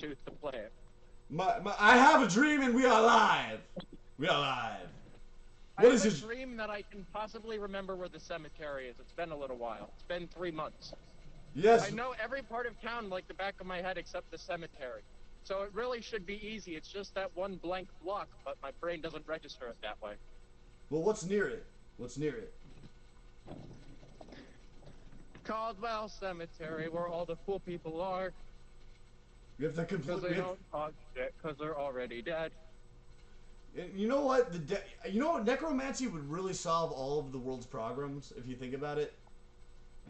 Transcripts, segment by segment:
to play it. I have a dream and we are live. We are live. I What have is a it? dream that I can possibly remember where the cemetery is. It's been a little while. It's been 3 months. I Yes. know every part of town like the back of my head except the cemetery. So it really should be easy. It's just that one blank block, but my brain doesn't register it that way. Well, what's near it? What's near it? Caldwell Cemetery, where all the cool people are, We have to because complete. they don't talk shit, because they're already dead. You know what? You know what? Necromancy would really solve all of the world's problems if you think about it.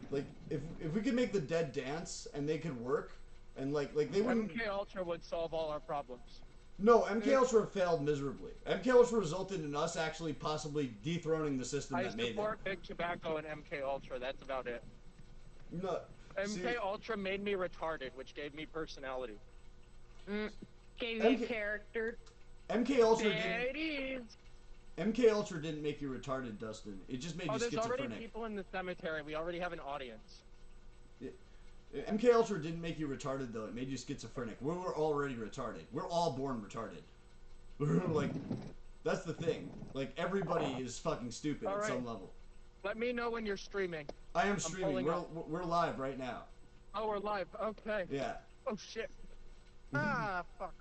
Like, if we could make the dead dance and they could work, and like they wouldn't. MK Ultra would solve all our problems. No, MK Ultra failed miserably. MK Ultra resulted in us actually possibly dethroning the system I that made it. support Big Tobacco and MK Ultra. That's about it. No. MK Ultra made me retarded, which gave me personality. Gave you character. MK Ultra There didn't. it is. MK Ultra didn't make you retarded, Dustin. It just made you There's already schizophrenic. people in the cemetery. We already have an audience. MK Ultra didn't make you retarded though. It made you schizophrenic. We were already retarded. We're all born retarded. We're like, that's the thing. Like everybody is fucking stupid at some level. Let me know when you're streaming. I am streaming. We're live right now. Oh, we're live. Okay. Yeah. Oh shit. Ah, fuck.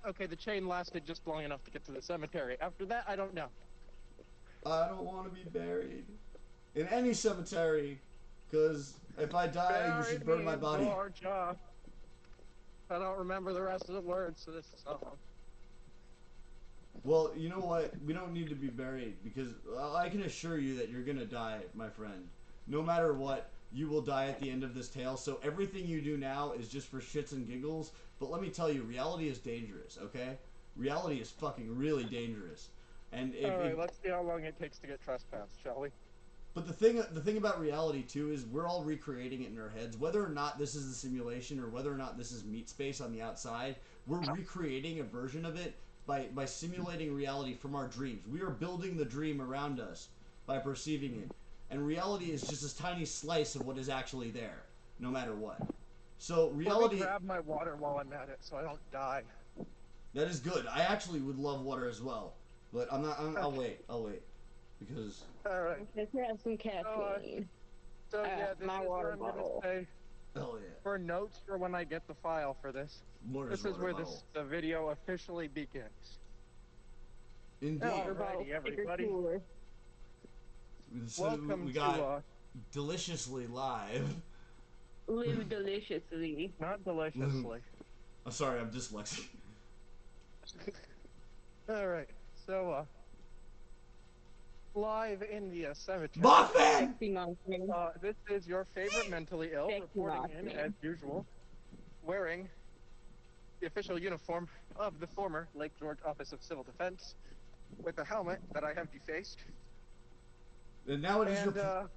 Okay, the chain lasted just long enough to get to the cemetery. After that, I don't know. I don't want to be buried in any cemetery, because if I die, you should burn my body. Georgia. I don't remember the rest of the words to this song. Well, you know what? We don't need to be buried, because I can assure you that you're gonna die, my friend. No matter what, you will die at the end of this tale, so everything you do now is just for shits and giggles, but let me tell you, reality is dangerous, okay? Reality is fucking really dangerous. And Alright, let's see how long it takes to get trespassed, shall we? But the thing about reality too is we're all recreating it in our heads. Whether or not this is a simulation or whether or not this is meat space on the outside, we're recreating a version of it by simulating reality from our dreams. We are building the dream around us by perceiving it. And reality is just this tiny slice of what is actually there, no matter what. So reality. Let me grab my water while I'm at it, so I don't die. That is good. I actually would love water as well, but I'm not. I'll wait. I'll wait, because. All right. Let's have some caffeine. So yeah, this my is water where I'm bottle. gonna say Oh yeah. for notes for when I get the file for this. This is where the video officially begins. Indeed. Alrighty, everybody. So Welcome we got to deliciously live. Live deliciously. not deliciously. I'm sorry, I'm dyslexic. All right, so live in the cemetery. Muffin! This is your favorite mentally ill reporting in as usual, wearing the official uniform of the former Lake George Office of Civil Defense, with a helmet that I have defaced. And now it is And your.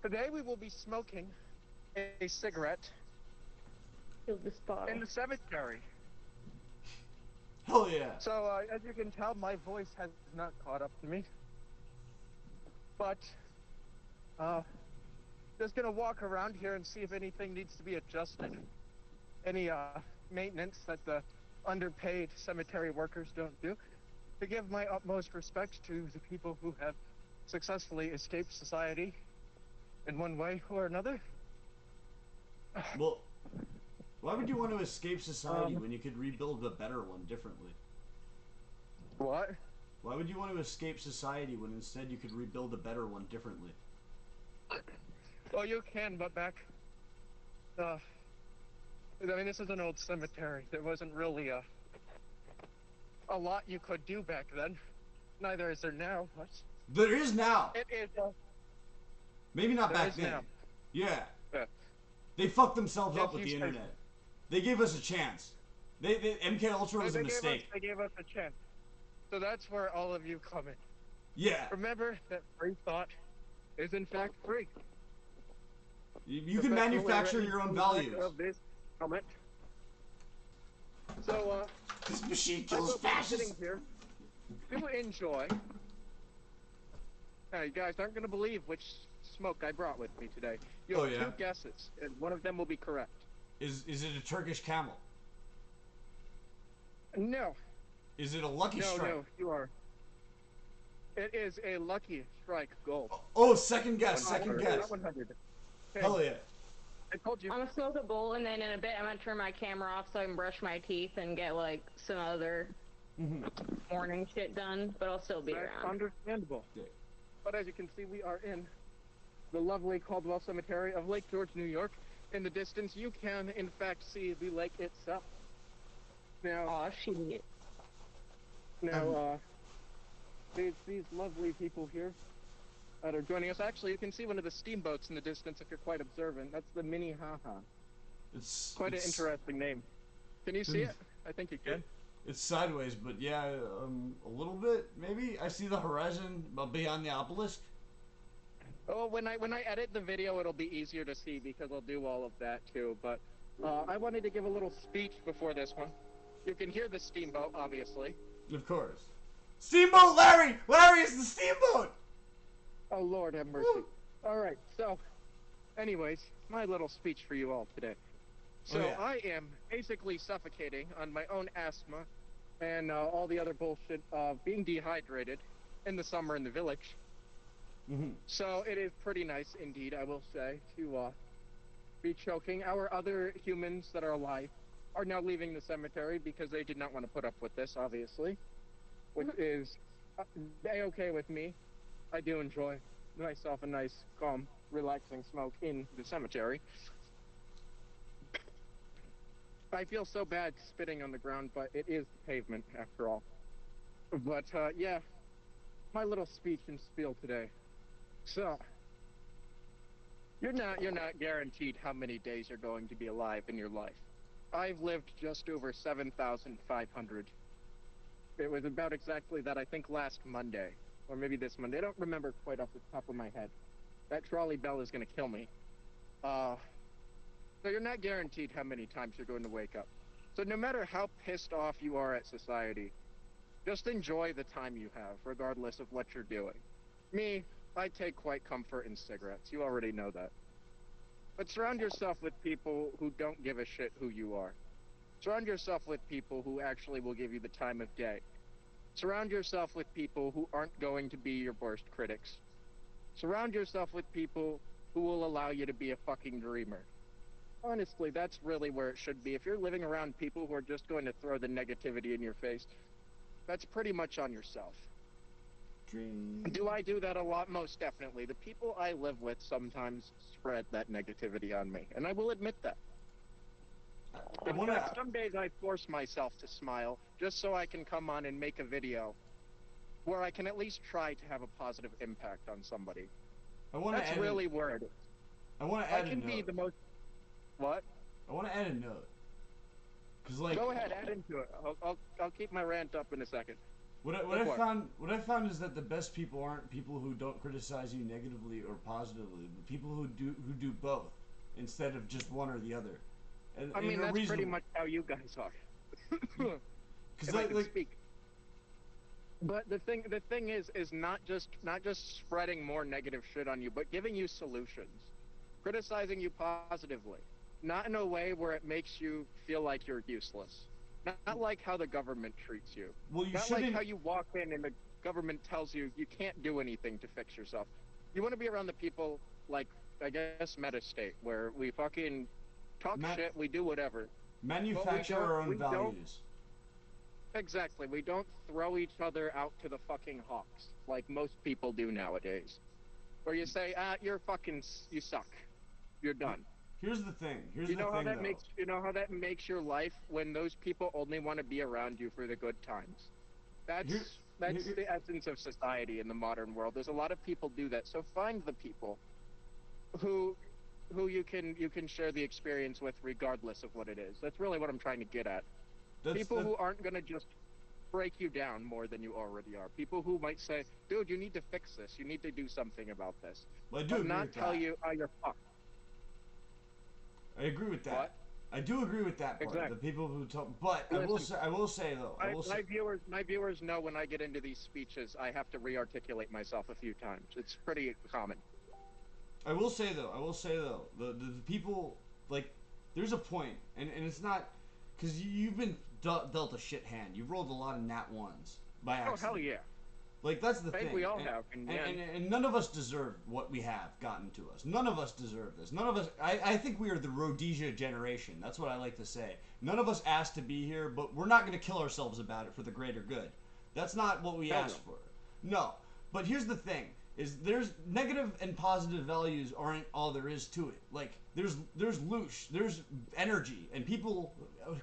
today we will be smoking a cigarette Kill this bottle. in the cemetery. Hell yeah! So as you can tell, my voice has not caught up to me. But just gonna walk around here and see if anything needs to be adjusted. Any maintenance that the underpaid cemetery workers don't do. To give my utmost respect to the people who have successfully escaped society in one way or another. Well, why would you want to escape society when you could rebuild a better one differently? What? Why would you want to escape society when instead you could rebuild a better one differently? Well, you can, but back. I mean, this is an old cemetery. There wasn't really a lot you could do back then. Neither is there now. But There is now. it is. Maybe not There back is then. now. Yeah. Yeah. They fucked themselves Yes, up with you the said- internet. They gave us a chance. MK Ultra was a mistake. They gave us a chance. So that's where all of you come in. Yeah. Remember that free thought is in fact free. You can manufacture your own values. Of this helmet. So This machine I kills will be sitting fascists. here to enjoy. Now, you guys aren't going to believe which smoke I brought with me today. You have Oh, yeah? 2 guesses, and one of them will be correct. Is it a Turkish camel? No, Is it a lucky no, strike? no, you are. It is a lucky strike gold. Oh, second guess, second 100, guess. not 100. Okay, Hell yeah. I told you. I'm gonna smoke a bowl, and then in a bit, I'm gonna turn my camera off so I can brush my teeth and get like some other morning shit done. But I'll still be That's around. understandable. Yeah. But as you can see, we are in the lovely Caldwell Cemetery of Lake George, New York. In the distance, you can, in fact, see the lake itself. Now, Aw, shit. these lovely people here that are joining us. Actually, you can see one of the steamboats in the distance if you're quite observant. That's the Minnehaha. It's Quite an interesting name. Can you see it? I think you can. It's sideways, but yeah, a little bit maybe. I see the horizon beyond the obelisk. Oh, when I edit the video, it'll be easier to see because I'll do all of that too. But I wanted to give a little speech before this one. You can hear the steamboat, obviously. Of course. Steamboat Larry! Larry is the steamboat! Oh, Lord have mercy. Woo. All right, so, anyways, my little speech for you all today. So, yeah. I am basically suffocating on my own asthma and all the other bullshit of being dehydrated in the summer in the village. So, it is pretty nice indeed, I will say, to be choking. Our other humans that are alive are now leaving the cemetery because they did not want to put up with this, obviously, which is a-okay with me. I do enjoy myself a nice, calm, relaxing smoke in the cemetery. I feel so bad spitting on the ground, but it is the pavement after all. But yeah, my little speech and spiel today. So, you're not guaranteed how many days you're going to be alive in your life. I've lived just over 7,500. It was about exactly that, I think, last Monday. Or maybe this Monday. I don't remember quite off the top of my head. That trolley bell is going to kill me. So you're not guaranteed how many times you're going to wake up. So no matter how pissed off you are at society, just enjoy the time you have, regardless of what you're doing. Me, I take quite comfort in cigarettes. You already know that. But surround yourself with people who don't give a shit who you are. Surround yourself with people who actually will give you the time of day. Surround yourself with people who aren't going to be your worst critics. Surround yourself with people who will allow you to be a fucking dreamer. Honestly, that's really where it should be. If you're living around people who are just going to throw the negativity in your face, that's pretty much on yourself. Dream. Do I do that a lot? Most definitely. The people I live with sometimes spread that negativity on me, and I will admit that. In fact, some days I force myself to smile just so I can come on and make a video where I can at least try to have a positive impact on somebody. That's really where it is. I want to add I can a be note. the most... What? I want to add a note. Cause like, go ahead, add into it. I'll keep my rant up in a second. What I found is that the best people aren't people who don't criticize you negatively or positively, but people who do both instead of just one or the other. And, I mean, that's pretty much how you guys are. If I can speak. But the thing is not just spreading more negative shit on you, but giving you solutions, criticizing you positively, not in a way where it makes you feel like you're useless, not like how the government treats you, well, you not shouldn't... like how you walk in and the government tells you you can't do anything to fix yourself. You want to be around the people like, I guess, Metastate, where we fucking talk shit, we do whatever. Manufacture our own values. Exactly. We don't throw each other out to the fucking hawks like most people do nowadays. Where you say, you suck. You're done. Here's the thing. You know how that makes your life when those people only want to be around you for the good times. That's the essence of society in the modern world. There's a lot of people do that. So find the people who you can share the experience with regardless of what it is. That's really what I'm trying to get at. People who aren't going to just break you down more than you already are. People who might say, dude, you need to fix this. You need to do something about this. Well, I do agree not with tell that. you how you're fucked. I agree with that. What? I do agree with that part. Exactly. The people who talk, but Listen, I will say though. My viewers know when I get into these speeches, I have to re-articulate myself a few times. It's pretty common. I will say though, the people, like, there's a point, and it's not, because you've been dealt a shit hand. You rolled a lot of nat ones by accident. Oh hell yeah! Like, that's the I think thing. we all and, have, and none of us deserve what we have gotten to us. None of us deserve this. None of us. I think we are the Rhodesia generation. That's what I like to say. None of us asked to be here, but we're not going to kill ourselves about it for the greater good. That's not what we asked for. No. But here's the thing: is there's negative and positive values aren't all there is to it. Like, there's loosh, there's energy, and people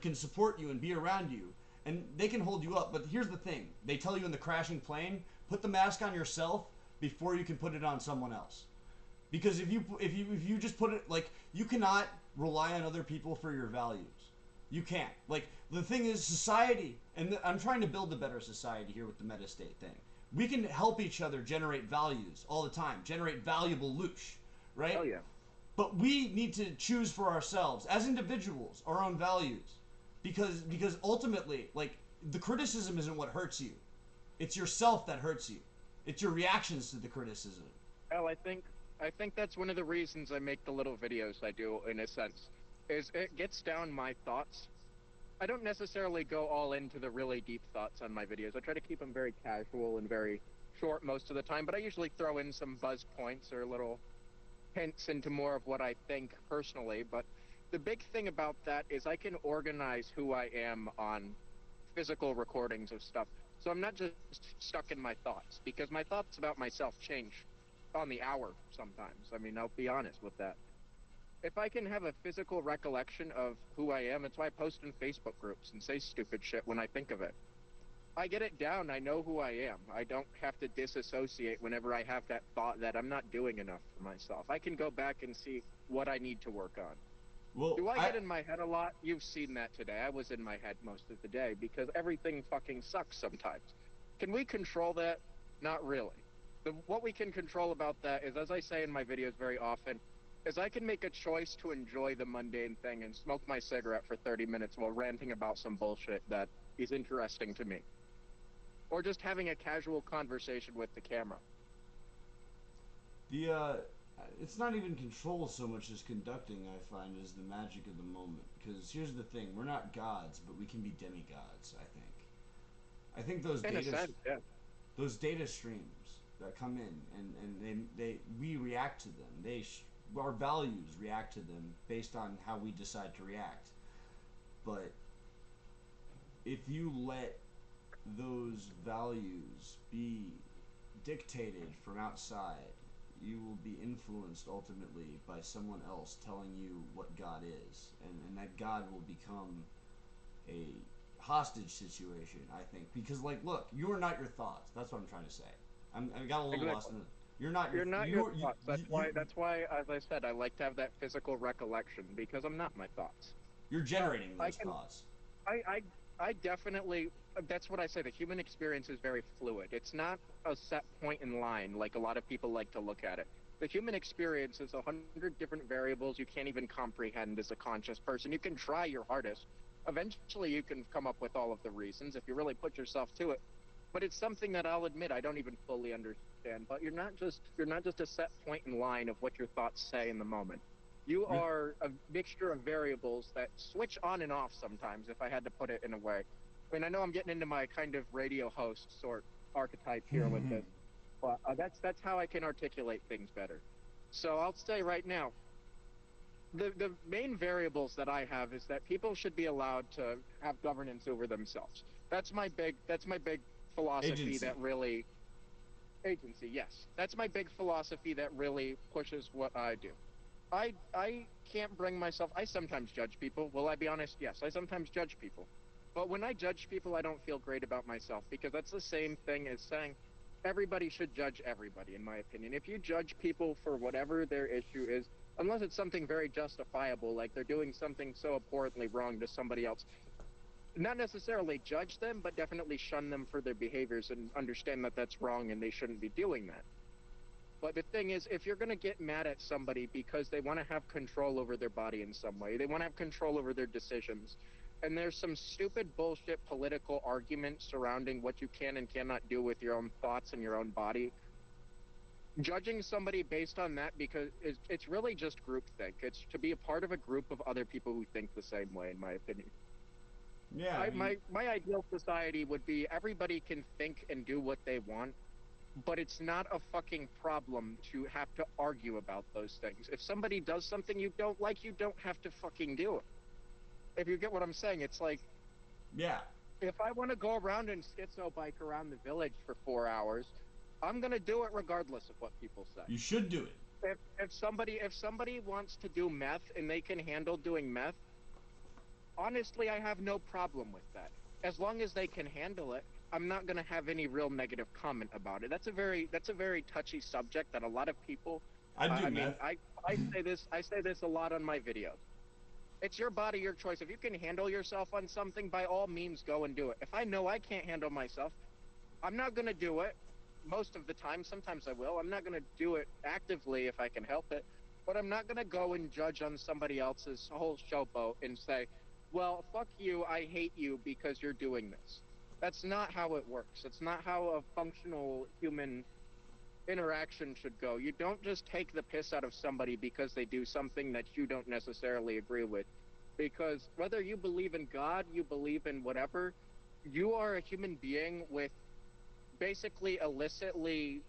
can support you and be around you. And they can hold you up, but here's the thing. They tell you in the crashing plane, put the mask on yourself before you can put it on someone else. Because if you just put it, like, you cannot rely on other people for your values. You can't. Like, the thing is, society, and I'm trying to build a better society here with the metastate thing. We can help each other generate values all the time, generate valuable loosh, right? Oh yeah. But we need to choose for ourselves, as individuals, our own values. Because ultimately, like, the criticism isn't what hurts you. It's yourself that hurts you. It's your reactions to the criticism. Well, I think that's one of the reasons I make the little videos I do, in a sense, is it gets down my thoughts. I don't necessarily go all into the really deep thoughts on my videos. I try to keep them very casual and very short most of the time, but I usually throw in some buzz points or little hints into more of what I think personally. But the big thing about that is I can organize who I am on physical recordings of stuff. So I'm not just stuck in my thoughts, because my thoughts about myself change on the hour sometimes. I mean, I'll be honest with that. If I can have a physical recollection of who I am, it's why I post in Facebook groups and say stupid shit when I think of it. I get it down, I know who I am. I don't have to disassociate whenever I have that thought that I'm not doing enough for myself. I can go back and see what I need to work on. Well, Do I get in my head a lot? You've seen that today. I was in my head most of the day because everything fucking sucks sometimes. Can we control that? Not really. What we can control about that is, as I say in my videos very often, is I can make a choice to enjoy the mundane thing and smoke my cigarette for 30 minutes while ranting about some bullshit that is interesting to me. Or just having a casual conversation with the camera. It's not even control so much as conducting, I find, is the magic of the moment. Because here's the thing, we're not gods, but we can be demigods, I think. I think those those data streams that come in, and we react to them. Our values react to them based on how we decide to react. But if you let those values be dictated from outside, you will be influenced ultimately by someone else telling you what God is, and that God will become a hostage situation, I think, because, like, look, you are not your thoughts. That's what I'm trying to say. I got a little lost in it. You're not your thoughts. That's why, as I said, I like to have that physical recollection, because I'm not my thoughts. You're generating those thoughts. I definitely, that's what I say, the human experience is very fluid. It's not a set point in line like a lot of people like to look at it. The human experience is 100 different variables you can't even comprehend as a conscious person. You can try your hardest. Eventually you can come up with all of the reasons if you really put yourself to it. But it's something that I'll admit I don't even fully understand. But you're not just a set point in line of what your thoughts say in the moment. You are a mixture of variables that switch on and off sometimes, if I had to put it in a way. I mean, I know I'm getting into my kind of radio host sort archetype here with this, but that's how I can articulate things better. So I'll say right now, the main variables that I have is that people should be allowed to have governance over themselves. That's my big philosophy. Agency, yes. That's my big philosophy that really pushes what I do. I can't bring myself, I sometimes judge people. Will I be honest? Yes, I sometimes judge people. But when I judge people, I don't feel great about myself, because that's the same thing as saying everybody should judge everybody, in my opinion. If you judge people for whatever their issue is, unless it's something very justifiable, like they're doing something so abhorrently wrong to somebody else, not necessarily judge them, but definitely shun them for their behaviors and understand that that's wrong and they shouldn't be doing that. But the thing is, if you're going to get mad at somebody because they want to have control over their body in some way, they want to have control over their decisions, and there's some stupid bullshit political argument surrounding what you can and cannot do with your own thoughts and your own body, judging somebody based on that, because it's really just groupthink. It's to be a part of a group of other people who think the same way, in my opinion. Yeah, I mean, my ideal society would be everybody can think and do what they want, but it's not a fucking problem to have to argue about those things. If somebody does something you don't like, you don't have to fucking do it. If you get what I'm saying, it's like yeah, if I want to go around and schizo bike around the village for 4 hours, I'm gonna do it regardless of what people say. you should do it. If somebody wants to do meth and they can handle doing meth, honestly, I have no problem with that. As long as they can handle it, I'm not going to have any real negative comment about it. That's a very touchy subject that a lot of people. I'd do I mean, meth. I say this a lot on my videos. It's your body, your choice. If you can handle yourself on something, by all means, go and do it. If I know I can't handle myself, I'm not going to do it. Most of the time, sometimes I will. I'm not going to do it actively if I can help it. But I'm not going to go and judge on somebody else's whole showboat and say, well, fuck you, I hate you because you're doing this. That's not how it works. It's not how a functional human interaction should go. You don't just take the piss out of somebody because they do something that you don't necessarily agree with. Because whether you believe in God, you believe in whatever, you are a human being with basically illicitly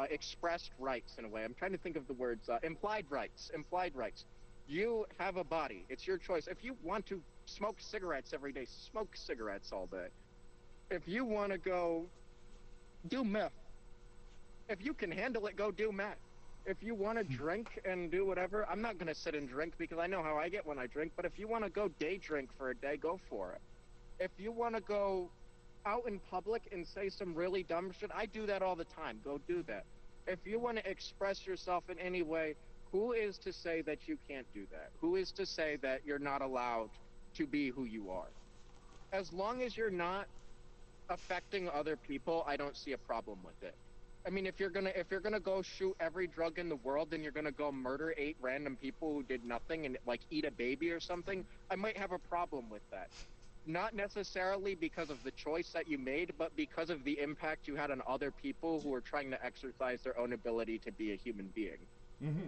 expressed rights in a way. I'm trying to think of the words. Implied rights. Implied rights. You have a body. It's your choice. If you want to smoke cigarettes every day, smoke cigarettes all day. If you want to go do meth, if you can handle it, go do meth. If you want to drink and do whatever, I'm not going to sit and drink because I know how I get when I drink. But if you want to go day drink for a day, go for it. If you want to go out in public and say some really dumb shit, I do that all the time. Go do that. If you want to express yourself in any way, who is to say that you can't do that? Who is to say that you're not allowed to be who you are? As long as you're not affecting other people, I don't see a problem with it. I mean, if you're gonna go shoot every drug in the world, then you're gonna go murder 8 random people who did nothing and like eat a baby or something, I might have a problem with that. Not necessarily because of the choice that you made, but because of the impact you had on other people who are trying to exercise their own ability to be a human being. Mm-hmm.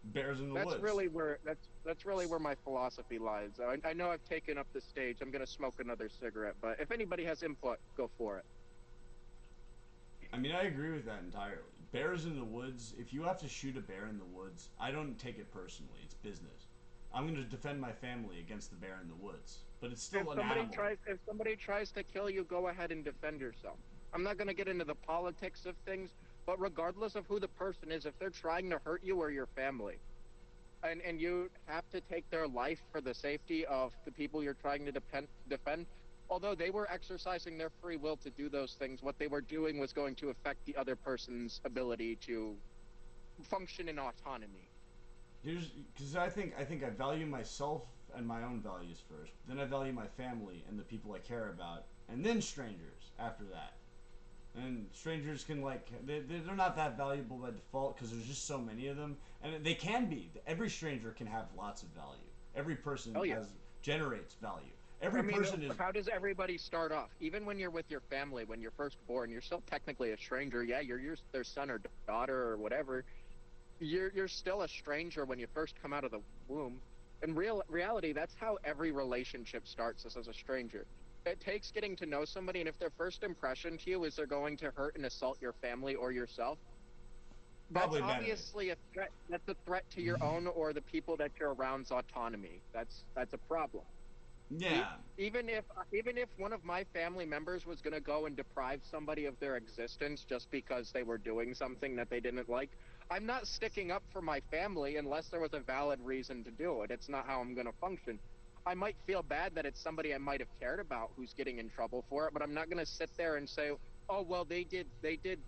Bears in the That's woods. really where that's really where my philosophy lies. I know I've taken up the stage. I'm gonna smoke another cigarette, but if anybody has input, go for it. I mean, I agree with that entirely. Bears in the woods. If you have to shoot a bear in the woods, I don't take it personally. It's business. I'm going to defend my family against the bear in the woods, but it's still an animal. If somebody tries to kill you, go ahead and defend yourself. I'm not gonna get into the politics of things, but regardless of who the person is, if they're trying to hurt you or your family, and you have to take their life for the safety of the people you're trying to defend, although they were exercising their free will to do those things, what they were doing was going to affect the other person's ability to function in autonomy. Because I think I value myself and my own values first. Then I value my family and the people I care about, and then strangers after that. And strangers can they're not that valuable by default because there's just so many of them, and they can be. Every stranger can have lots of value. Every person Oh, yeah. generates value. Every I mean, person is. how does everybody start off? Even when you're with your family, when you're first born, you're still technically a stranger. Yeah, you're their son or daughter or whatever. You're still a stranger when you first come out of the womb. In reality, that's how every relationship starts as a stranger. It takes getting to know somebody, and if their first impression to you is they're going to hurt and assault your family or yourself, that's Probably better. obviously a threat. That's a threat to your own or the people that you're around's autonomy. That's a problem. Yeah. Even if one of my family members was going to go and deprive somebody of their existence just because they were doing something that they didn't like, I'm not sticking up for my family unless there was a valid reason to do it. It's not how I'm going to function. I might feel bad that it's somebody I might have cared about who's getting in trouble for it, but I'm not going to sit there and say, "Oh, well, they did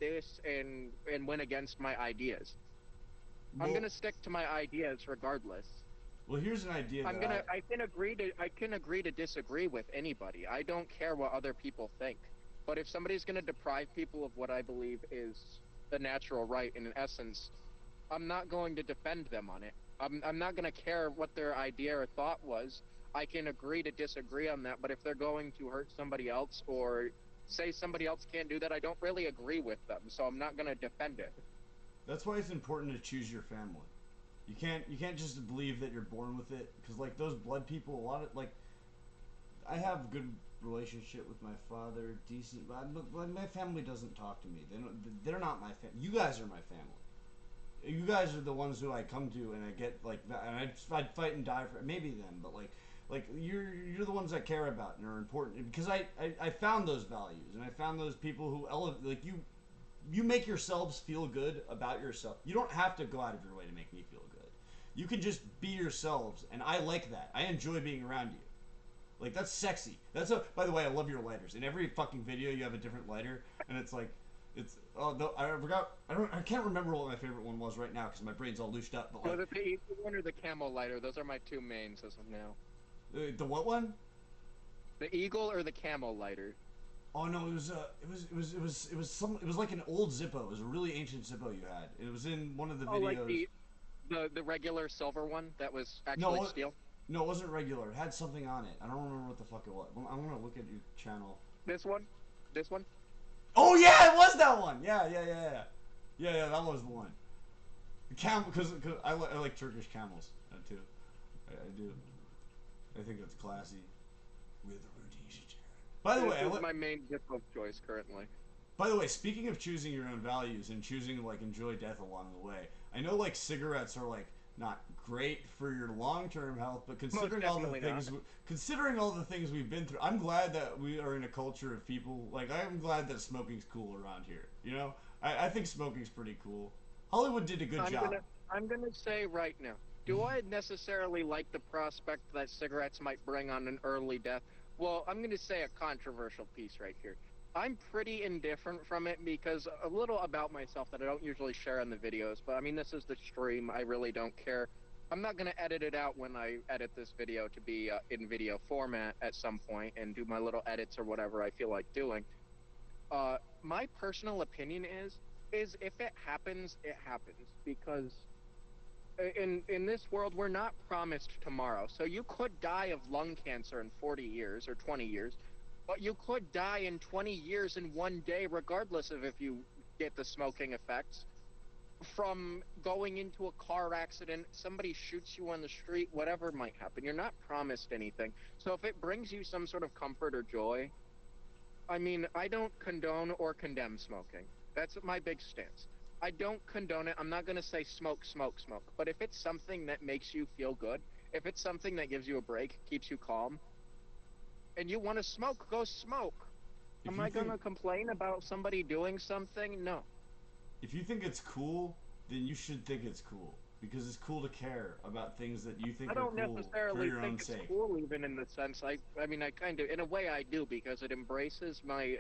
this and went against my ideas." I'm Well, going to stick to my ideas regardless. well, here's an idea I can agree to disagree with anybody. I don't care what other people think. But if somebody's going to deprive people of what I believe is the natural right in essence, I'm not going to defend them on it. I'm not going to care what their idea or thought was. I can agree to disagree on that, but if they're going to hurt somebody else or say somebody else can't do that, I don't really agree with them, so I'm not going to defend it. That's why it's important to choose your family. You can't just believe that you're born with it, because like those blood people, a lot of have good relationship with my father, decent, but my family doesn't talk to me. They're not my family. You guys are my family. You guys are the ones who I come to and I get like, and I'd fight and die for maybe them, but like you're the ones I care about and are important because I found those values and I found those people who elevate like you make yourselves feel good about yourself. You don't have to go out of your way to make me feel good. You can just be yourselves, and I like that. I enjoy being around you. Like that's sexy. By the way, I love your lighters. In every fucking video, you have a different lighter, and it's like, I forgot. I can't remember what my favorite one was right now because my brain's all loosed up. But Was like, it the eagle one or the camel lighter? Those are my two mains as of now. the what one? The eagle or the camel lighter? Oh no, it was like an old Zippo. It was a really ancient Zippo you had. It was in one of the videos. Like the regular silver one that was actually No, steel. No, it wasn't regular. It had something on it. I don't remember what the fuck it was. I'm gonna look at your channel. This one? Oh yeah, it was that one. Yeah. That was the one. The camel, because I like Turkish camels too. I do. I think that's classy. With Rhodesia. By the way, this is my main dip of choice currently. By the way, speaking of choosing your own values and choosing to like enjoy death along the way, I know like cigarettes are like not great for your long-term health, but considering all the things we've been through, I'm glad that we are in a culture of people like I'm glad that smoking's cool around here. You know, I think smoking's pretty cool. Hollywood did a good job. I'm gonna say right now, do I necessarily like the prospect that cigarettes might bring on an early death? Well, I'm gonna say a controversial piece right here. I'm pretty indifferent from it because a little about myself that I don't usually share in the videos, but I mean, this is the stream. I really don't care. I'm not going to edit it out when I edit this video to be in video format at some point and do my little edits or whatever I feel like doing. My personal opinion is if it happens, it happens because in this world, we're not promised tomorrow. So you could die of lung cancer in 40 years or 20 years. But you could die in 20 years in one day, regardless of if you get the smoking effects. From going into a car accident, somebody shoots you on the street, whatever might happen. You're not promised anything. So if it brings you some sort of comfort or joy, I mean, I don't condone or condemn smoking. That's my big stance. I don't condone it. I'm not going to say smoke. But if it's something that makes you feel good, if it's something that gives you a break, keeps you calm, and you want to smoke, go smoke. Am I going to complain about somebody doing something? No. If you think it's cool, then you should think it's cool. Because it's cool to care about things that you think are cool for your own sake. I don't necessarily think it's cool, even in the sense, I mean, I kind of, in a way I do, because it embraces my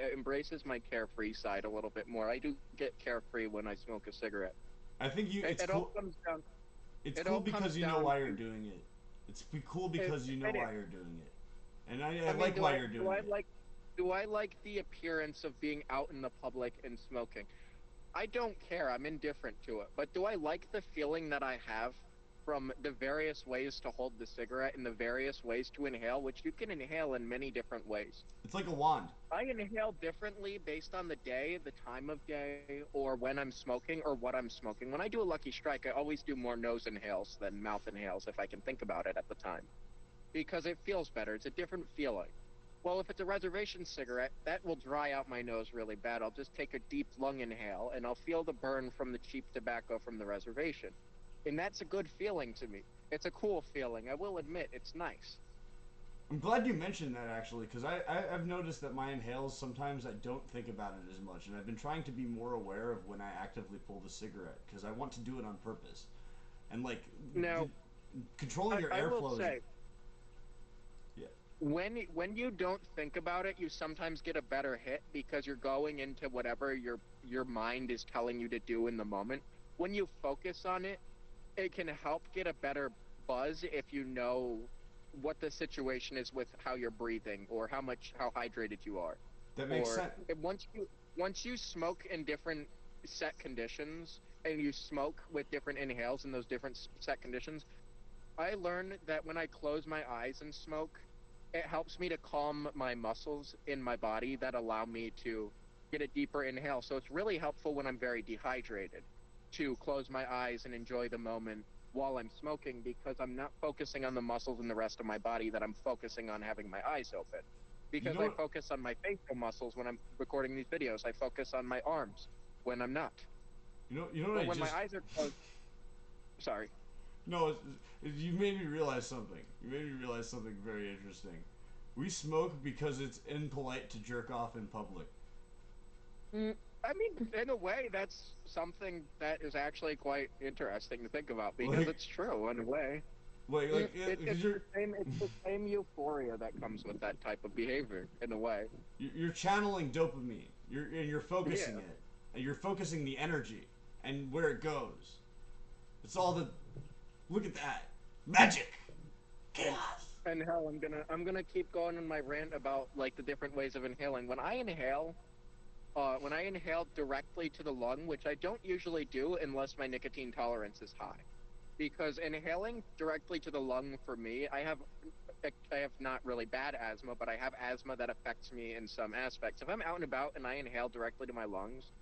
carefree side a little bit more. I do get carefree when I smoke a cigarette. I think it's cool. It's cool because you know why you're doing it. It's cool because you know why you're doing it. And I like why you're doing it. Do I like the appearance of being out in the public and smoking? I don't care. I'm indifferent to it. But do I like the feeling that I have from the various ways to hold the cigarette and the various ways to inhale, which you can inhale in many different ways? It's like a wand. I inhale differently based on the day, the time of day, or when I'm smoking or what I'm smoking. When I do a Lucky Strike, I always do more nose inhales than mouth inhales if I can think about it at the time. Because it feels better. It's a different feeling. Well, if it's a reservation cigarette, that will dry out my nose really bad. I'll just take a deep lung inhale, and I'll feel the burn from the cheap tobacco from the reservation. And that's a good feeling to me. It's a cool feeling. I will admit, it's nice. I'm glad you mentioned that, actually, because I've noticed that my inhales, sometimes I don't think about it as much, and I've been trying to be more aware of when I actively pull the cigarette, because I want to do it on purpose. And, like, now, controlling your airflow is... When you don't think about it, you sometimes get a better hit because you're going into whatever your mind is telling you to do in the moment. When you focus on it, it can help get a better buzz if you know what the situation is with how you're breathing or how hydrated you are. That makes sense. Once you smoke in different set conditions and you smoke with different inhales in those different set conditions, I learned that when I close my eyes and smoke, it helps me to calm my muscles in my body that allow me to get a deeper inhale. So it's really helpful when I'm very dehydrated to close my eyes and enjoy the moment while I'm smoking because I'm not focusing on the muscles in the rest of my body, that I'm focusing on having my eyes open. You Because know I what? focus on my facial muscles when I'm recording these videos. I focus on my arms when I'm not. You know what But I when just. my eyes are closed, sorry. No, you made me realize something. You made me realize something very interesting. We smoke because it's impolite to jerk off in public. Mm, I mean, in a way, that's something that is actually quite interesting to think about because Like, it's true in a way. because you're It's the same euphoria that comes with that type of behavior in a way. you're channeling dopamine. You're focusing Yeah. it, and you're focusing the energy and where it goes. It's all the look at that magic, And chaos. and hell, I'm gonna keep going on my rant about like the different ways of inhaling. When I inhale directly to the lung, which I don't usually do unless my nicotine tolerance is high, because inhaling directly to the lung for me, I have not really bad asthma, but I have asthma that affects me in some aspects. If I'm out and about and I inhale directly to my lungs,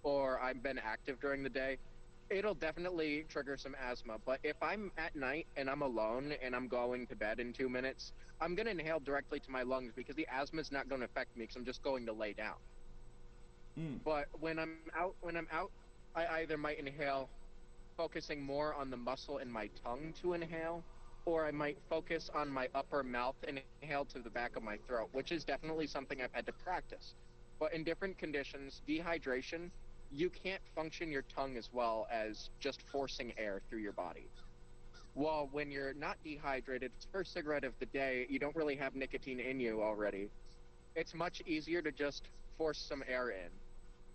or I've been active during the day, it'll definitely trigger some asthma. But if I'm at night and I'm alone and I'm going to bed in 2 minutes, I'm gonna inhale directly to my lungs because the asthma is not going to affect me because I'm just going to lay down. Mm. But when I'm out, I either might inhale focusing more on the muscle in my tongue to inhale, or I might focus on my upper mouth and inhale to the back of my throat, which is definitely something I've had to practice. But in different conditions, dehydration, you can't function your tongue as well as just forcing air through your body. While when you're not dehydrated, first cigarette of the day, you don't really have nicotine in you already. It's much easier to just force some air in,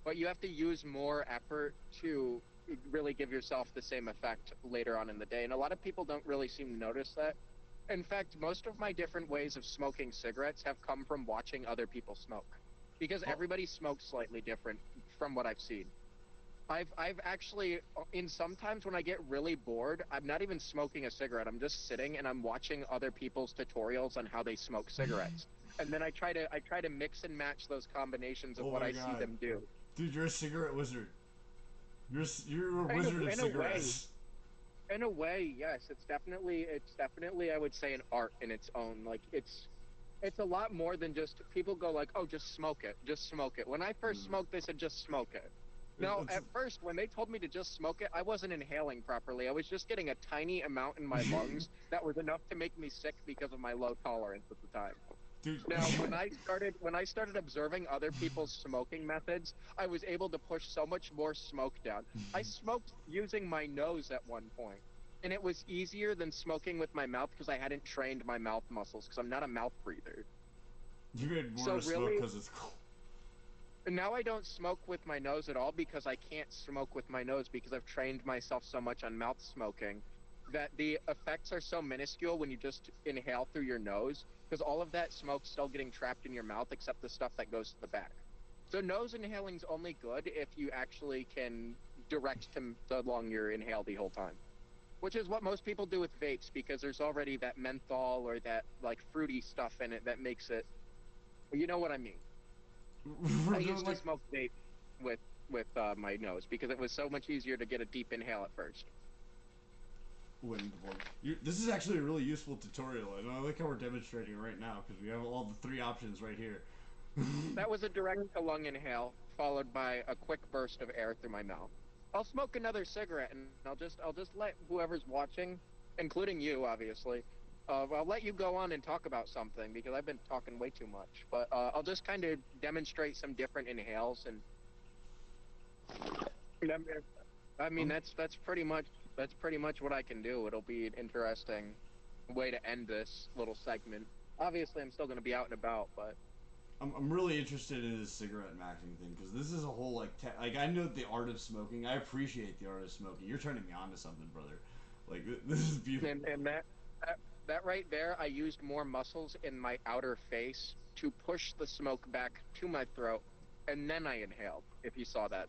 but you have to use more effort to really give yourself the same effect later on in the day. And a lot of people don't really seem to notice that. In fact, most of my different ways of smoking cigarettes have come from watching other people smoke because Oh, everybody smokes slightly different from what I've seen. I've actually in sometimes when I get really bored, I'm not even smoking a cigarette. I'm just sitting and I'm watching other people's tutorials on how they smoke cigarettes. And then I try to mix and match those combinations of oh what my I see god, them do. dude, you're a cigarette wizard. You're a In wizard a, of in a way, cigarettes. in a way, yes, it's definitely I would say an art in its own. Like it's a lot more than just people go like, "Oh, just smoke it. Just smoke it." When I first Mm. smoked, they said just smoke it. Now, It's at first, when they told me to just smoke it, I wasn't inhaling properly. I was just getting a tiny amount in my lungs that was enough to make me sick because of my low tolerance at the time. dude. Now, when I started observing other people's smoking methods, I was able to push so much more smoke down. I smoked using my nose at one point, and it was easier than smoking with my mouth because I hadn't trained my mouth muscles because I'm not a mouth breather. You made more So to smoke really, because it's cool. now I don't smoke with my nose at all because I can't smoke with my nose because I've trained myself so much on mouth smoking that the effects are so minuscule when you just inhale through your nose because all of that smoke's still getting trapped in your mouth except the stuff that goes to the back. So nose inhaling's only good if you actually can direct to the lung your inhale the whole time, which is what most people do with vapes because there's already that menthol or that like fruity stuff in it that makes it. You know what I mean? I We're doing used to like smoke vape with my nose because it was so much easier to get a deep inhale at first. wind one. This is actually a really useful tutorial, and I like how we're demonstrating right now because we have all the three options right here. That was a direct to lung inhale followed by a quick burst of air through my mouth. I'll smoke another cigarette and I'll just let whoever's watching, including you, obviously. I'll let you go on and talk about something because I've been talking way too much. But I'll just kind of demonstrate some different inhales and I'm- I mean I'm, that's pretty much what I can do. It'll be an interesting way to end this little segment. Obviously, I'm still going to be out and about, but I'm really interested in this cigarette maxing thing because this is a whole like I know the art of smoking. I appreciate the art of smoking. You're turning me on to something, brother. Like this is beautiful. and that that right there, I used more muscles in my outer face to push the smoke back to my throat, and then I inhaled. If you saw that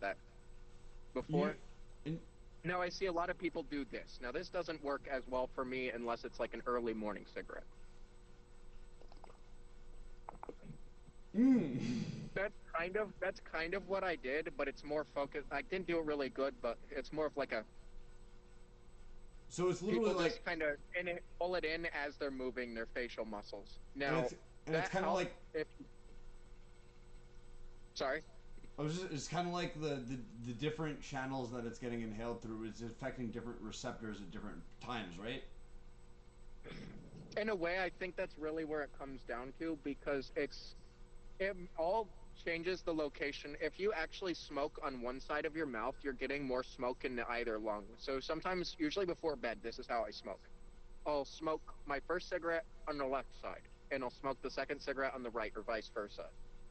You before. and Now I see a lot of people do this. Now this doesn't work as well for me unless it's like an early morning cigarette. mm, That's kind of what I did, but it's more focused. I didn't do it really good, but it's more of like a So it's People literally just like, kind of pull it in as they're moving their facial muscles. and Now, it's kind of like, if sorry. it's kind of like the different channels that it's getting inhaled through is affecting different receptors at different times, right? In a way, I think that's really where it comes down to, because it all changes the location. If you actually smoke on one side of your mouth, you're getting more smoke in either lung. So sometimes, usually before bed, this is how I smoke. I'll smoke my first cigarette on the left side, and I'll smoke the second cigarette on the right, or vice versa,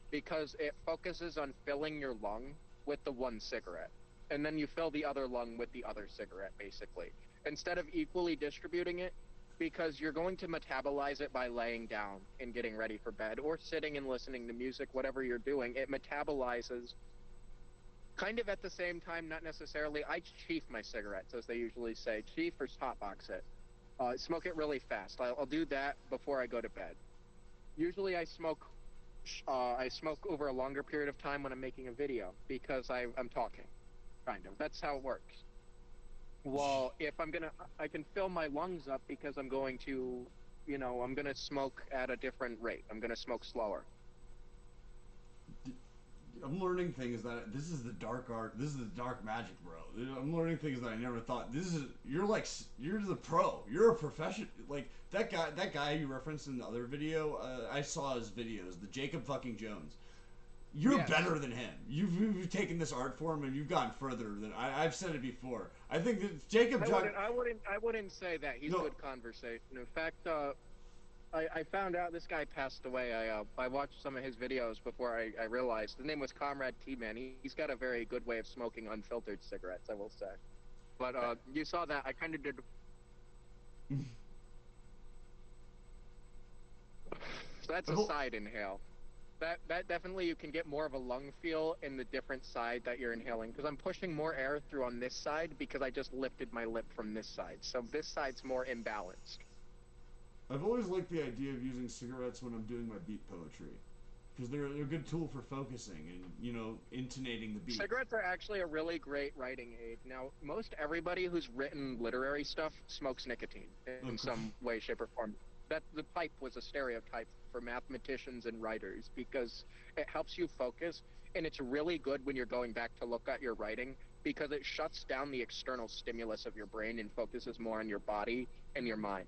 because it focuses on filling your lung with the one cigarette, and then you fill the other lung with the other cigarette, basically, instead of equally distributing it, because you're going to metabolize it by laying down and getting ready for bed, or sitting and listening to music, whatever you're doing. It metabolizes kind of at the same time, not necessarily. I chief my cigarettes, as they usually say, chief or hotbox it. Smoke it really fast. I'll do that before I go to bed. Usually I smoke over a longer period of time when I'm making a video, because I'm talking, kind of. That's how it works. Well, if I can fill my lungs up, because I'm going to, I'm going to smoke at a different rate. I'm going to smoke slower. I'm learning things that this is the dark art. This is the dark magic, bro. I'm learning things that I never thought. You're the pro. You're a professional. Like that guy you referenced in the other video. I saw his videos. The Jacob fucking Jones. You're Yes. better than him. You've taken this art form and you've gone further than I've said it before. I think that Jacob Jones. I wouldn't say that. He's good conversation. In fact, I found out this guy passed away. I watched some of his videos before I realized. His name was Comrade T-Man. He's got a very good way of smoking unfiltered cigarettes, I will say. But you saw that. I kind of did. So that's a side inhale. That definitely, you can get more of a lung feel in the different side that you're inhaling, because I'm pushing more air through on this side because I just lifted my lip from this side. So this side's more imbalanced. I've always liked the idea of using cigarettes when I'm doing my beat poetry, because they're a good tool for focusing and intonating the beat. Cigarettes are actually a really great writing aid. Now, most everybody who's written literary stuff smokes nicotine in some way, shape, or form. That the pipe was a stereotype for mathematicians and writers, because it helps you focus, and it's really good when you're going back to look at your writing, because it shuts down the external stimulus of your brain and focuses more on your body and your mind.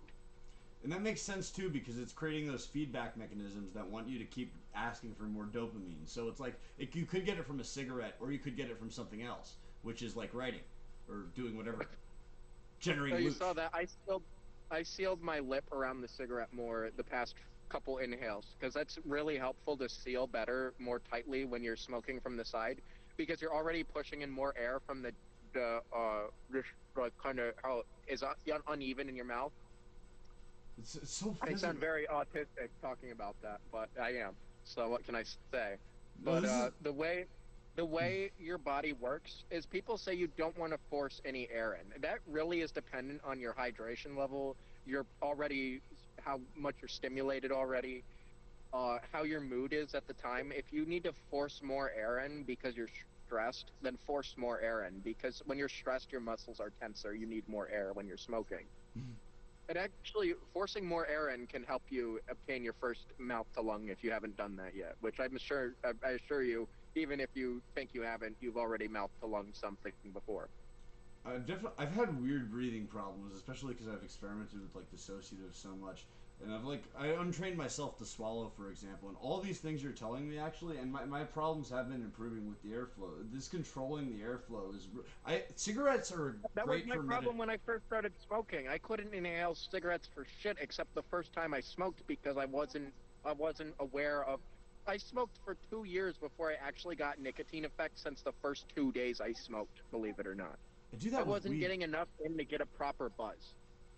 And that makes sense too, because it's creating those feedback mechanisms that want you to keep asking for more dopamine. So it's like you could get it from a cigarette, or you could get it from something else, which is like writing or doing whatever. Generating. So you saw that I sealed my lip around the cigarette more the past couple inhales, because that's really helpful to seal better, more tightly when you're smoking from the side, because you're already pushing in more air from the kind of how it is uneven in your mouth. It's so I sound very autistic talking about that, but I am. So what can I say? But the way your body works is, people say you don't want to force any air in. That really is dependent on your hydration level, how much you're stimulated already, how your mood is at the time. If you need to force more air in because you're stressed, then force more air in, because when you're stressed, your muscles are tenser. You need more air when you're smoking. And actually, forcing more air in can help you obtain your first mouth to lung if you haven't done that yet, which I assure you, even if you think you haven't, you've already mouth to lung something before. I've had weird breathing problems, especially because I've experimented with like dissociative so much, and I untrained myself to swallow, for example, and all these things you're telling me actually, and my problems have been improving with the airflow. This controlling the airflow is cigarettes are that was great my for problem when I first started smoking. I couldn't inhale cigarettes for shit, except the first time I smoked, because I wasn't aware of. I smoked for 2 years before I actually got nicotine effect, since the first 2 days I smoked, believe it or not. I wasn't getting enough in to get a proper buzz.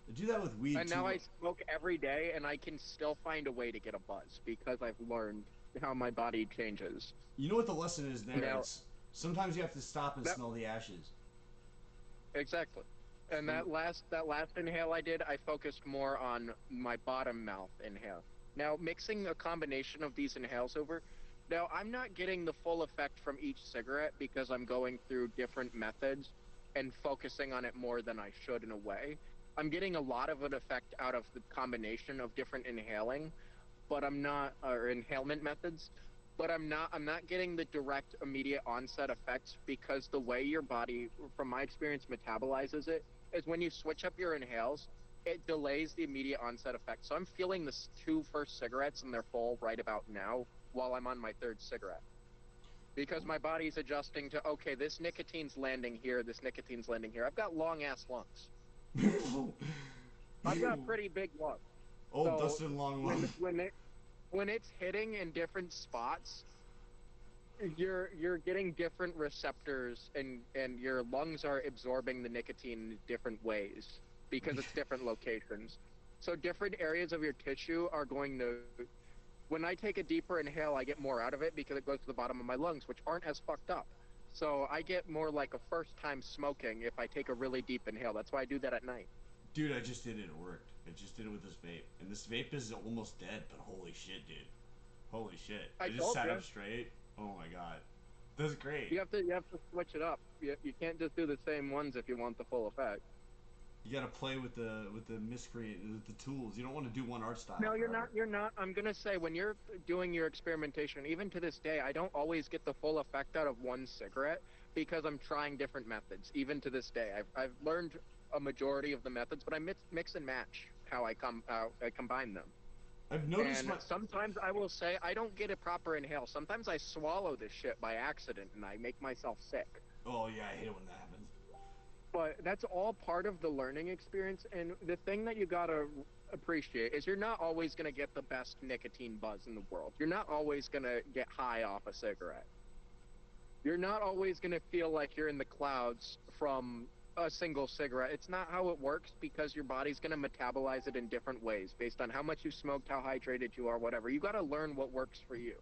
I do that with weed and too. now I smoke every day, and I can still find a way to get a buzz, because I've learned how my body changes. You know what the lesson is there? Now, sometimes you have to stop and smell the ashes. Exactly. And that last inhale I did, I focused more on my bottom mouth inhale. Now, mixing a combination of these inhales over, now I'm not getting the full effect from each cigarette, because I'm going through different methods and focusing on it more than I should in a way. I'm getting a lot of an effect out of the combination of different inhaling, but I'm not, or inhalement methods, but I'm not getting the direct immediate onset effects because the way your body, from my experience, metabolizes it is when you switch up your inhales, it delays the immediate onset effect. So I'm feeling the two first cigarettes and they're full right about now while I'm on my third cigarette. Because my body's adjusting to, okay, this nicotine's landing here, this nicotine's landing here. I've got long ass lungs. I've got pretty big lungs. Old So Dustin Long Lung. when it's hitting in different spots, you're getting different receptors, and your lungs are absorbing the nicotine in different ways because it's different locations. So different areas of your tissue are going to. When I take a deeper inhale, I get more out of it because it goes to the bottom of my lungs, which aren't as fucked up. So I get more like a first time smoking if I take a really deep inhale. That's why I do that at night. Dude, I just did it. It worked. I just did it with this vape. And this vape is almost dead, but holy shit, dude. Holy shit. I just sat up straight. Oh my god. That's great. You have to switch it up. You can't just do the same ones if you want the full effect. You gotta play with the miscreant, with the tools. You don't want to do one art style. No, you're forever. not. You're not. I'm gonna say when you're doing your experimentation, even to this day, I don't always get the full effect out of one cigarette because I'm trying different methods. Even to this day, I've learned a majority of the methods, but I mix and match how I combine them. I've noticed And sometimes I will say I don't get a proper inhale. Sometimes I swallow this shit by accident and I make myself sick. Oh yeah, I hate it when that happens. But that's all part of the learning experience. And the thing that you gotta appreciate is you're not always gonna get the best nicotine buzz in the world. You're not always gonna get high off a cigarette. You're not always gonna feel like you're in the clouds from a single cigarette. It's not how it works because your body's gonna metabolize it in different ways based on how much you smoked, how hydrated you are, whatever. You gotta learn what works for you.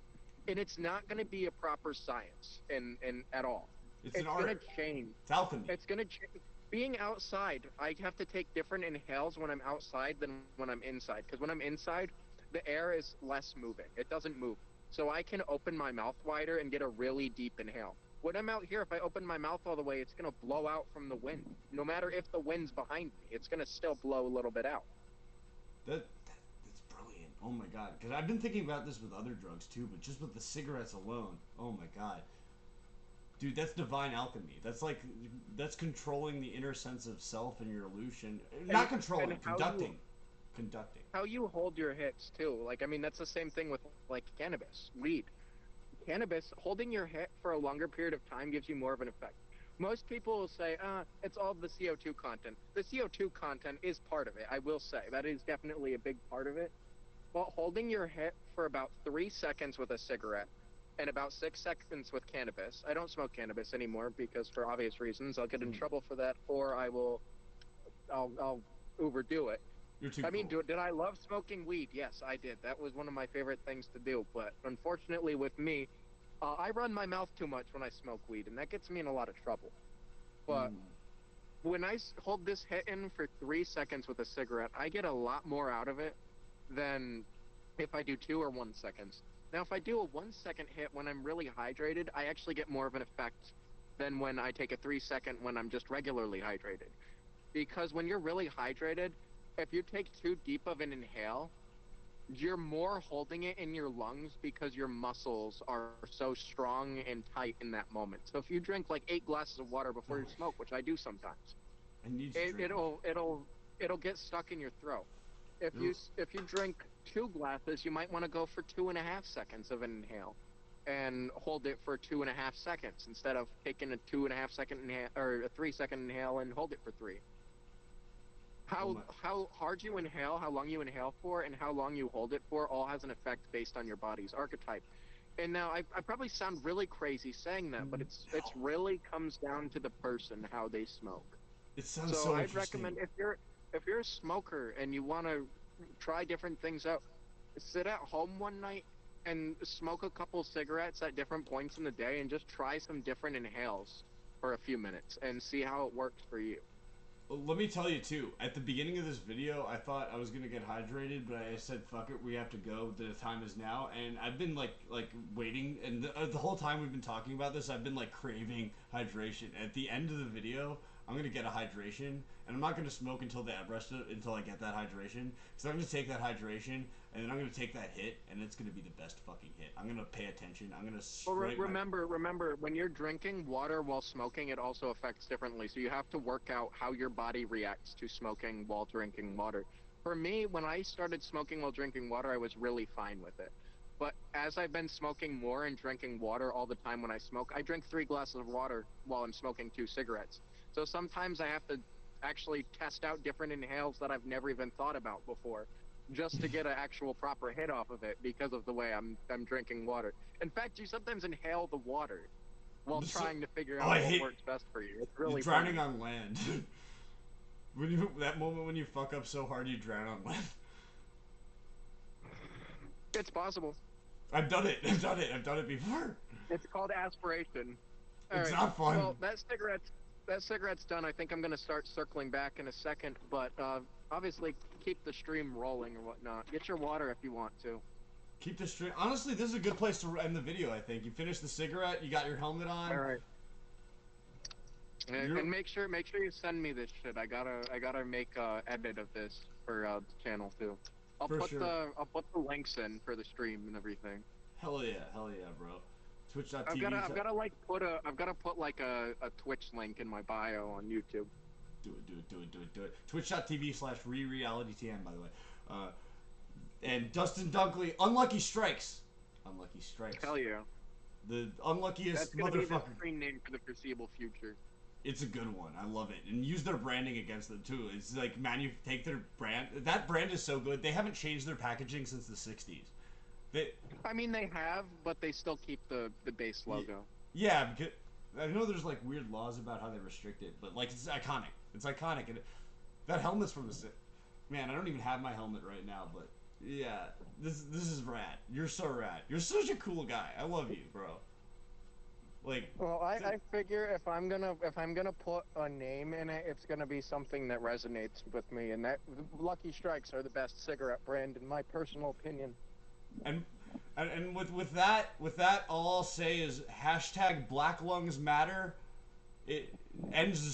And it's not gonna be a proper science in at all. It's an art. Gonna change. It's alchemy. It's gonna change. Being outside, I have to take different inhales when I'm outside than when I'm inside. Because when I'm inside, the air is less moving. It doesn't move. So I can open my mouth wider and get a really deep inhale. When I'm out here, if I open my mouth all the way, it's gonna blow out from the wind. No matter if the wind's behind me, it's gonna still blow a little bit out. That's brilliant. Oh my god. Because I've been thinking about this with other drugs too, but just with the cigarettes alone. Oh my god. Dude, that's divine alchemy. That's controlling the inner sense of self and your illusion. Not controlling, conducting. Conducting. How you hold your hits too. Like, I mean, that's the same thing with like cannabis, weed. Cannabis, holding your hit for a longer period of time gives you more of an effect. Most people will say, it's all the CO2 content. The CO2 content is part of it, I will say. That is definitely a big part of it. But holding your hit for about 3 seconds with a cigarette and about 6 seconds with cannabis. I don't smoke cannabis anymore because for obvious reasons I'll get in trouble for that, or I'll overdo it. You're too I mean, cool. did I love smoking weed? Yes, I did. That was one of my favorite things to do. But unfortunately, with me, I run my mouth too much when I smoke weed, and that gets me in a lot of trouble. But when I hold this hit in for 3 seconds with a cigarette, I get a lot more out of it than if I do 2 or 1 seconds. Now, if I do a 1 second hit when I'm really hydrated, I actually get more of an effect than when I take a 3 second when I'm just regularly hydrated. Because when you're really hydrated, if you take too deep of an inhale, you're more holding it in your lungs because your muscles are so strong and tight in that moment. So if you drink like 8 glasses of water before you smoke, which I do sometimes, I need to drink. it'll get stuck in your throat. If you drink 2 glasses, you might want to go for 2.5 seconds of an inhale, and hold it for 2.5 seconds instead of taking a 2.5 second inhale or a 3 second inhale and hold it for 3. How hard you inhale, how long you inhale for, and how long you hold it for all has an effect based on your body's archetype. And now I probably sound really crazy saying that, but it's really comes down to the person how they smoke. It sounds so I'd interesting. recommend if you're a smoker and you want to try different things out, sit at home one night and smoke a couple cigarettes at different points in the day and just try some different inhales for a few minutes and see how it works for you. Well, let me tell you too. At the beginning of this video, I thought I was gonna get hydrated, but I said, "Fuck it, we have to go. The time is now." And I've been like waiting, and the whole time we've been talking about this, I've been like craving hydration. At the end of the video, I'm gonna get a hydration, and I'm not gonna smoke until until I get that hydration. So I'm gonna take that hydration, and then I'm gonna take that hit, and it's gonna be the best fucking hit. I'm gonna pay attention. I'm gonna straight. Remember, when you're drinking water while smoking, it also affects differently. So you have to work out how your body reacts to smoking while drinking water. For me, when I started smoking while drinking water, I was really fine with it. But as I've been smoking more and drinking water all the time when I smoke, I drink 3 glasses of water while I'm smoking 2 cigarettes. So sometimes I have to actually test out different inhales that I've never even thought about before, just to get an actual proper hit off of it because of the way I'm drinking water. In fact, you sometimes inhale the water while trying to figure out what works best for you. It's really drowning funny. on land. That moment when you fuck up so hard you drown on land. It's possible. I've done it before. It's called aspiration. It's not fun. Well, that cigarette's done. I think I'm gonna start circling back in a second, but obviously keep the stream rolling or whatnot. Get your water if you want to. Keep the stream. Honestly, this is a good place to end the video. I think you finished the cigarette. You got your helmet on. All right. And make sure you send me this shit. I gotta make a edit of this for the channel too. I'll put the links in for the stream and everything. Hell yeah, bro. Twitch.tv. I've gotta put like a Twitch link in my bio on YouTube. Do it. Twitch.tv/rerealitytn, by the way. And Dustin Dunkley, Unlucky Strikes. Hell yeah. The unluckiest That's gonna be the motherfucker. stream name for the foreseeable future. It's a good one. I love it. And use their branding against them too. It's like, man, you take their brand. That brand is so good. They haven't changed their packaging since the 60s. I mean, they have, but they still keep the base logo. Yeah, because I know there's like weird laws about how they restrict it, but like it's iconic. It's iconic, and that helmet's from the man. I don't even have my helmet right now, but yeah, this is rad. You're so rad. You're such a cool guy. I love you, bro. Like, well, I figure if I'm gonna put a name in it, it's gonna be something that resonates with me, and that Lucky Strikes are the best cigarette brand in my personal opinion. And with that, all I'll say is #BlackLungsMatter. It ends the